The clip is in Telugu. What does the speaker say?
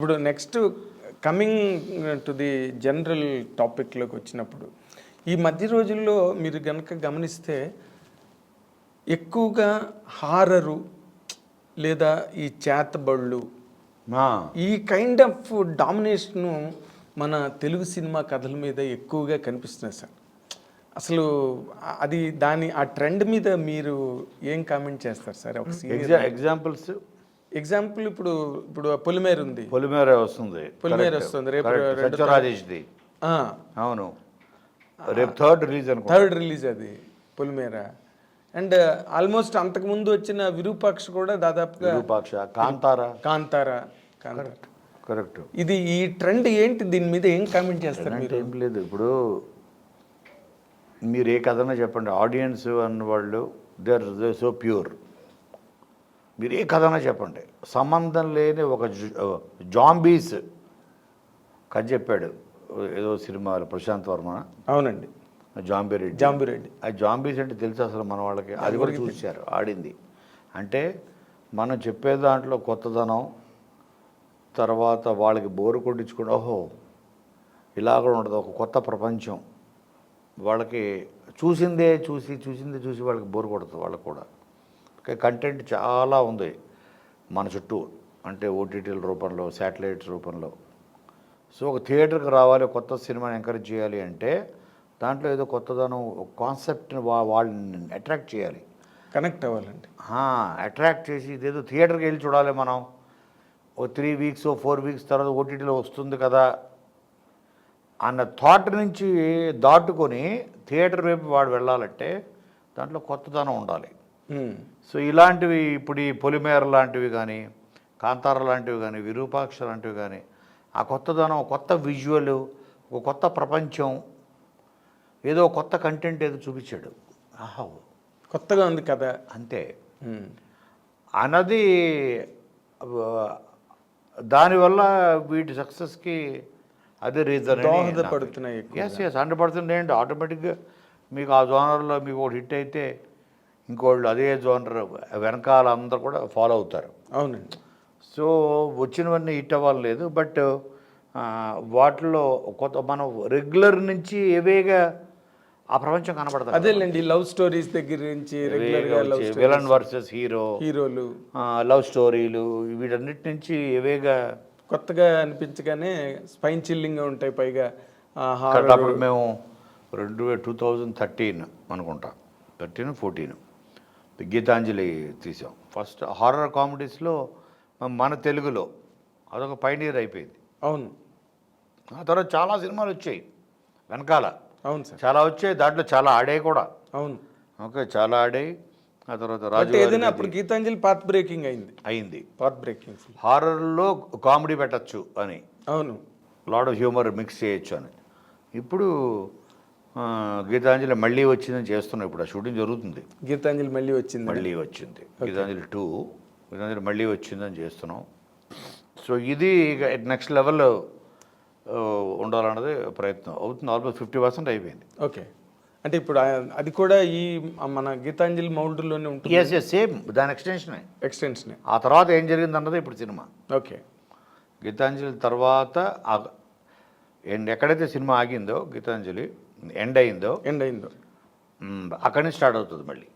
ఇప్పుడు next coming to the general టాపిక్లోకి వచ్చినప్పుడు ఈ మధ్య రోజుల్లో మీరు కనుక గమనిస్తే ఎక్కువగా హారరు లేదా ఈ చేతబళ్ళు ఈ కైండ్ ఆఫ్ డామినేషను మన తెలుగు సినిమా కథల మీద ఎక్కువగా కనిపిస్తుంది సార్. అసలు అది ఆ ట్రెండ్ మీద మీరు ఏం కామెంట్ చేస్తారు సార్? ఒక ఎగ్జాంపుల్ ఇప్పుడు పొలిమేర ఉంది, పొలిమేర వస్తుంది రేపు సత్యరాజేష్ది. అవును, రేపు థర్డ్ రిలీజ్ అది పొలిమేర. అండ్ ఆల్మోస్ట్ అంతకుముందు వచ్చిన విరూపాక్ష కూడా దాదాపుగా కాంతారా కరెక్ట్. ఇది ఈ ట్రెండ్ ఏంటి? దీని మీద ఏం కామెంట్ చేస్తారు మీరు? ఏం లేదు, ఇప్పుడు మీరు ఏ కథనా చెప్పండి, ఆడియన్స్ అన్న వాళ్ళు దే ఆర్ సో ప్యూర్. మీరు ఏ కథనా చెప్పండి, సంబంధం లేని ఒక జాంబీస్ కథ చెప్పాడు ఏదో సినిమాలో ప్రశాంత్ వర్మ. అవునండి, జాంబిరెడ్డి. ఆ జాంబీస్ అంటే తెలుసు అసలు మన వాళ్ళకి, అది కూడా చూశారు ఆడింది. అంటే మనం చెప్పే దాంట్లో కొత్తదనం, తర్వాత వాళ్ళకి బోరు కొట్టించుకుంటే ఓహో ఇలా కూడా ఉండదు, ఒక కొత్త ప్రపంచం. వాళ్ళకి చూసిందే చూసి వాళ్ళకి బోరు కొడుతుంది. వాళ్ళకి కూడా కంటెంట్ చాలా ఉంది మన చుట్టూ, అంటే ఓటీటీల రూపంలో, శాటిలైట్స్ రూపంలో. సో ఒక థియేటర్కి రావాలి, కొత్త సినిమాని ఎంకరేజ్ చేయాలి అంటే దాంట్లో ఏదో కొత్తదనం, కాన్సెప్ట్ని వాళ్ళని అట్రాక్ట్ చేయాలి, కనెక్ట్ అవ్వాలండి. అట్రాక్ట్ చేసి ఇదేదో థియేటర్కి వెళ్ళి చూడాలి మనం, ఓ 3 వీక్స్ 4 వీక్స్ తర్వాత ఓటీటీలో వస్తుంది కదా అన్న థాట్ నుంచి దాటుకొని థియేటర్ వైపు వాడు వెళ్ళాలంటే దాంట్లో కొత్తదనం ఉండాలి. సో ఇలాంటివి ఇప్పుడు ఈ పొలిమేర లాంటివి కానీ, కాంతార లాంటివి కానీ, విరూపాక్ష లాంటివి కానీ, ఆ కొత్తదనం, కొత్త విజువల్, ఒక కొత్త ప్రపంచం, ఏదో కొత్త కంటెంట్ ఏదో చూపించాడు. ఆహా కొత్తగా ఉంది కదా అంతే అన్నది. దానివల్ల వీటి సక్సెస్కి అదే రీజన్ దోహదపడుతున్నాయి. 100% ఏంటి, ఆటోమేటిక్గా మీకు ఆ జోనర్లో మీకు ఒకటి హిట్ అయితే ఇంకోళ్ళు అదే జోనర్ వెనకాల అందరూ కూడా ఫాలో అవుతారు. అవునండి. సో వచ్చినవన్నీ హిట్ అవ్వలేదు, బట్ వాటిలో కొత్త మనం రెగ్యులర్ నుంచి ఏవేగా ఆ ప్రపంచం కనబడతారు. అదేలేండి, లవ్ స్టోరీస్ దగ్గర నుంచి విలన్ వర్సెస్ హీరోలు, లవ్ స్టోరీలు, వీటన్నిటి నుంచి ఏవేగా కొత్తగా అనిపించగానే స్పైన్ చిల్లింగ్గా ఉంటాయి. పైగా అప్పుడు మేము 2013 అనుకుంటా, 13-14 గీతాంజలి తీసాం. ఫస్ట్ హారర్ కామెడీస్లో మన తెలుగులో అదొక పైనీర్ అయిపోయింది. అవును. ఆ తర్వాత చాలా సినిమాలు వచ్చాయి వెనకాల. అవును సార్, చాలా వచ్చాయి, దాంట్లో చాలా ఆడాయి కూడా. అవును, ఓకే, చాలా ఆడాయి. ఆ తర్వాత ఏదైనా అప్పుడు గీతాంజలి పాత్ బ్రేకింగ్ అయింది. పాత్ బ్రేకింగ్ హారర్లో కామెడీ పెట్టచ్చు అని, అవును, లాట్ ఆఫ్ హ్యూమర్ మిక్స్ చేయొచ్చు అని. ఇప్పుడు గీతాంజలి మళ్ళీ వచ్చిందని చేస్తున్నాం. ఇప్పుడు ఆ షూటింగ్ జరుగుతుంది. గీతాంజలి మళ్ళీ వచ్చింది. గీతాంజలి 2 గీతాంజలి మళ్ళీ వచ్చిందని చేస్తున్నాం. సో ఇది నెక్స్ట్ లెవెల్ ఉండాలన్నది ప్రయత్నం అవుతుంది. ఆల్మోస్ట్ 50% అయిపోయింది. ఓకే, అంటే ఇప్పుడు అది కూడా ఈ మన గీతాంజలి మౌల్డ్లోనే ఉంటుంది. సేమ్ దాని ఎక్స్టెన్షన్. ఆ తర్వాత ఏం జరిగింది అన్నది ఇప్పుడు సినిమా. ఓకే, గీతాంజలి తర్వాత ఎక్కడైతే సినిమా ఆగిందో, గీతాంజలి ఎండ్ అయిందో అక్కడి నుంచి స్టార్ట్ అవుతుంది మళ్ళీ.